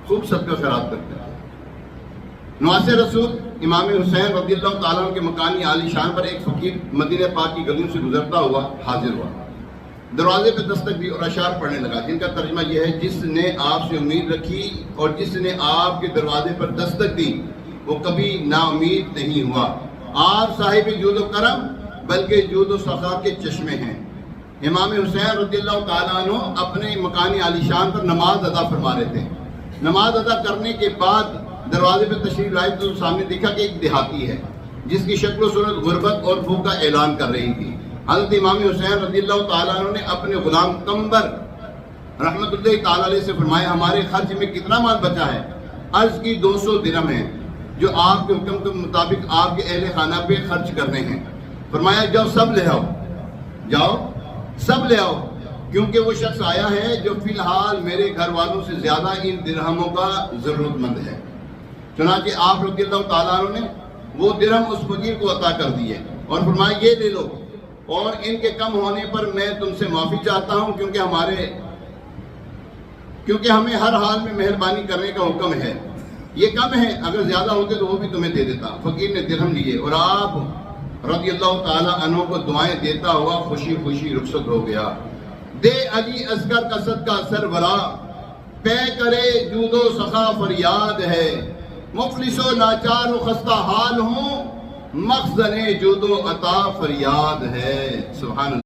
خوب صدقہ خیرات کرتے ہیں۔ نواسے رسول امام حسین رضی اللہ تعالیٰ عنہ کے مکانی عالی شان پر ایک فقیر مدینہ پاک کی گلیوں سے گزرتا ہوا حاضر ہوا، دروازے پہ دستک دی اور اشعار پڑھنے لگا، جن کا ترجمہ یہ ہے: جس نے آپ سے امید رکھی اور جس نے آپ کے دروازے پر دستک دی وہ کبھی نا امید نہیں ہوا۔ آپ صاحب جود و کرم بلکہ جود و سخا کے چشمے ہیں۔ امام حسین رضی اللہ تعالیٰ عنہ اپنے مکانی عالی شان پر نماز ادا فرما رہے تھے۔ نماز ادا کرنے کے بعد دروازے پہ تشریف لائے تو سامنے دیکھا کہ ایک دیہاتی ہے جس کی شکل و صورت غربت اور بھوک کا اعلان کر رہی تھی۔ حضرت امام حسین رضی اللہ تعالیٰ عنہ نے اپنے غلام قمبر رحمت اللہ تعالیٰ علیہ سے فرمایا: ہمارے خرچ میں کتنا مال بچا ہے؟ عرض کی 200 درہم ہے جو آپ کے حکم کے مطابق آپ کے اہل خانہ پہ خرچ کرنے ہیں۔ فرمایا: جاؤ سب لے آؤ، جاؤ سب لے آؤ، کیونکہ وہ شخص آیا ہے جو فی الحال میرے گھر والوں سے زیادہ ان درہموں کا ضرورت مند ہے۔ چنانچہ آپ رضی اللہ تعالیٰ عنہ نے وہ درہم اس فقیر کو عطا کر دیے اور فرمایا: یہ لے لو، اور ان کے کم ہونے پر میں تم سے معافی چاہتا ہوں، کیونکہ ہمیں ہر حال میں مہربانی کرنے کا حکم ہے۔ یہ کم ہے، اگر زیادہ ہوتے تو وہ بھی تمہیں دے دیتا۔ فقیر نے درہم لیے اور آپ رضی اللہ تعالیٰ عنہ کو دعائیں دیتا ہوا خوشی خوشی رخصت ہو گیا۔ دے علی اصغر کا صدقہ سرورا، پے کرے جود و سخا فریاد ہے۔ مفلس و لاچار و خستہ حال ہوں، مخزن جود و عطا فریاد ہے۔ سبحان اللہ۔